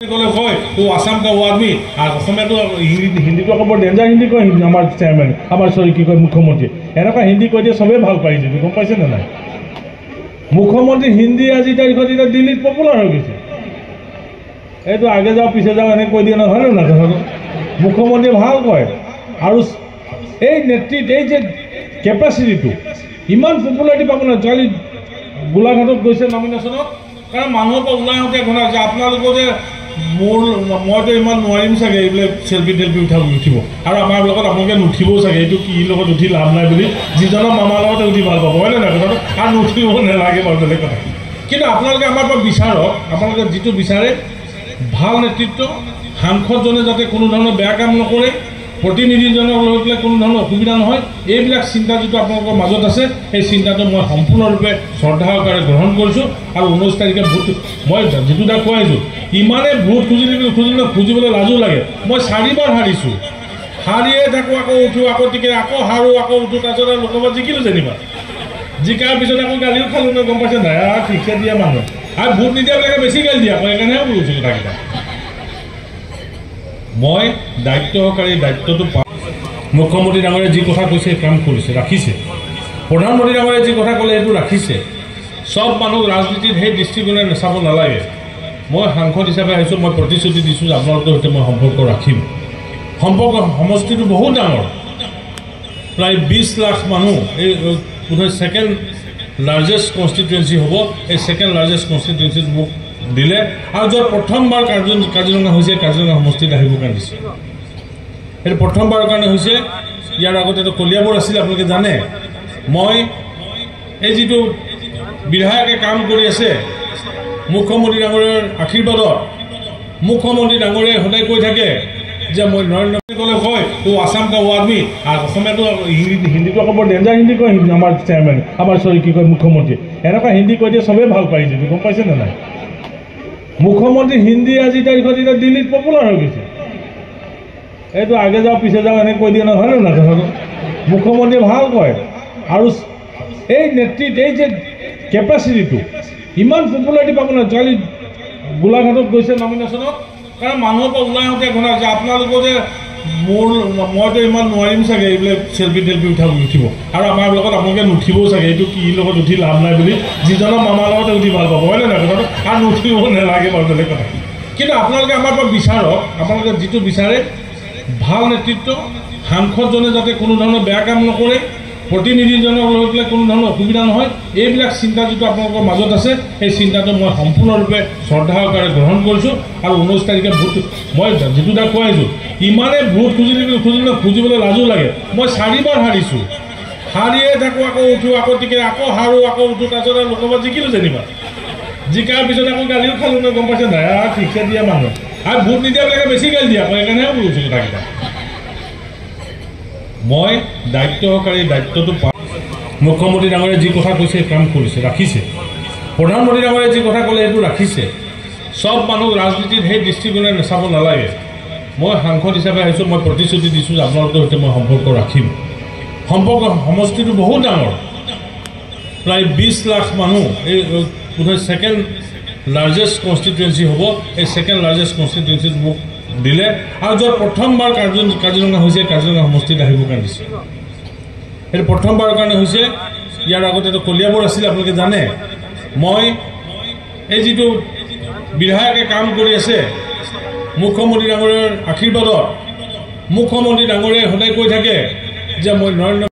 आसाम का वो आदमी तो हिंदी तो बर डेंजार हिंदी कय चेयरमेन की कय मुख्यमंत्री एना हिंदी कय दिए सबे भल पाई गम पासे ना मुख्यमंत्री हिंदी आज तारीख दिल्ली पपुलार हो गई ये आगे जाओ पीछे जाओ एने कै दिए ना मुख्यमंत्री भल कय और नेतृत्व ये कैपेसिटी इमान पपुलारिटी पाब ना काली गोलाघाटत गई नमिनेशन कारण मानुर ऊल् घना अपना मोर मैं इमान नारिम सके ये सेल्फी टेल्फी उठिब और आमार अपने नुठिबो सके ये उठी लाभ ना जीजन मामार उठी भल पा है ना कथा और नुठिब नागे बेलेग कथा कि अपने विचारक अपने जी विचारे भल नेतृत्व सांसदजने जाते कोनो धৰণৰ बेया काम नकरे प्रतिनिधिजनक লৈ পেলাই কোনো ধৰণৰ অসুবিধা নহয় এইবিলাক চিন্তা যেটো আপোনালোকৰ মাজত আছে এই চিন্তাটো মই সম্পূৰ্ণৰূপে শ্ৰদ্ধাৰে গ্ৰহণ কৰিছোঁ আৰু 19 তাৰিখে ভোট মই যেটো দা কৈছো ইমানে ভোট খুজিবলৈ লাজো লাগে মই 4 বাৰ হাৰিছোঁ হাৰিয়ে থাকো আকৌ উঠো আকৌ টিকে আকৌ হাৰো আকৌ উঠো তাৰপিছত লোকসভা জিকিলো যেনিবা জিকাৰ পিছত আকৌ গালিও খালো ন গম পাইছে না ঠিকছে দিয়া মানুহ আৰু ভোট নিদিয়াবিলাকে বেছি গালি দিয়া কয় কাৰণে কৈছোঁ কথাকেইটা मैं दायित्व सहकारी दायित्व मुख्यमंत्री डांगरे जी कथा कैसे काम कर राखिसे प्रधानमंत्री डांगरे जी कथा कले ये राखिसे सब मानुक राजनीति दृष्टिकोणे नाचाब नालागे मैं सांसद हिसाब से मैं प्रतिश्रुति दिशो आपलोकर सहित मैं सम्पर्क राखिम सम्पर्क समष्टि बहुत डांगर प्राय 20 लाख मानुह बोधे सेकेंड लार्जेस्ट कन्स्टिट्युएन्सी हम ये सेकेंड लार्जेस्ट कन्स्टिट्युएन्सी मोक दिले और जो प्रथम बार काजिरंगा काजिरंगा समष्टित ये प्रथम बार कारण यार आगते तो कलियाबर आছিলে आपलोके जाने मैं जी विधायके काम कर मुख्यमंत्री डांगरे आशीर्वाद मुख्यमंत्री डांगरे सदा कै थाके मैं नरेंद्र मोदी कले कय आसाम का वो आदमी तो हिंदी तो बर डेंजार हिंदी कय चेयरमेन की कय मुख्यमंत्री एना हिंदी कय दिए सबे भल पाई गम पासे ना मुख्यमंत्री हिंदी आज तारीख दिल्ली पपुलार हो गई ये आगे जाओ पीछे जाओ एने कै दिए ना मुख्यमंत्री भल कय और नेतृत्व ये कैपेसिटी इमान पपुलारिटी पाब ना काली गोलाघाटत गई नमिनेशन कारण मानुर ऊल् घना अपना मोर मैं इमान नारिम सके ये सेल्फी टेल्फी उठिब और आमार अपने नुठिबो सके ये उठी लाभ ना जीजन मामार उठी भल पा है ना कथा और नुठिब नागे बेलेग कथा कि अपने विचारक अपने जी विचारे भल नेतृत्व सांसदजने जाते कोनो धৰণৰ बेया काम नकरे प्रतिनिधिजनक লৈ পেলাই কোনো ধৰণৰ অসুবিধা নহয় এইবিলাক চিন্তা যেটো আপোনালোকৰ মাজত আছে এই চিন্তাটো মই সম্পূৰ্ণৰূপে শ্ৰদ্ধাৰে গ্ৰহণ কৰিছোঁ আৰু 19 তাৰিখে ভোট মই যেটো দা কৈছো ইমানে ভোট খুজিবলৈ লাজো লাগে মই 4 বাৰ হাৰিছোঁ হাৰিয়ে থাকো আকৌ উঠো আকৌ টিকে আকৌ হাৰো আকৌ উঠো তাৰপিছত লোকসভা জিকিলো যেনিবা জিকাৰ পিছত আকৌ গালিও খালো ন গম পাইছে না ঠিকছে দিয়া মানুহ আৰু ভোট নিদিয়াবিলাকে বেছি গালি দিয়া কয় কাৰণে কৈছোঁ কথাকেইটা मैं दायित्व सहकारी दायित्व मुख्यमंत्री डांगरे जी कथा कैसे काम कर राखिसे प्रधानमंत्री डांगरे जी कथा कले ये राखिसे सब मानुक राजनीति दृष्टिकोणे नाचाब नालागे मैं सांसद हिसाब से मैं प्रतिश्रुति दिशो आपलोकर सहित मैं सम्पर्क राखिम सम्पर्क समष्टि बहुत डांगर प्राय 20 लाख मानुह बोधे सेकेंड लार्जेस्ट कन्स्टिट्युएन्सी हम ये सेकेंड लार्जेस्ट कन्स्टिट्युएन्सी मोक दिले और जो प्रथम बार काजिरंगा काजिरंगा समष्टित ये प्रथम बार कारण यार आगते तो कलियाबर आছিলে आपलोके जाने मैं जी विधायके काम कर मुख्यमंत्री डांगरे आशीर्वाद मुख्यमंत्री डांगरे सदा कै थाके मैं नरेंद्र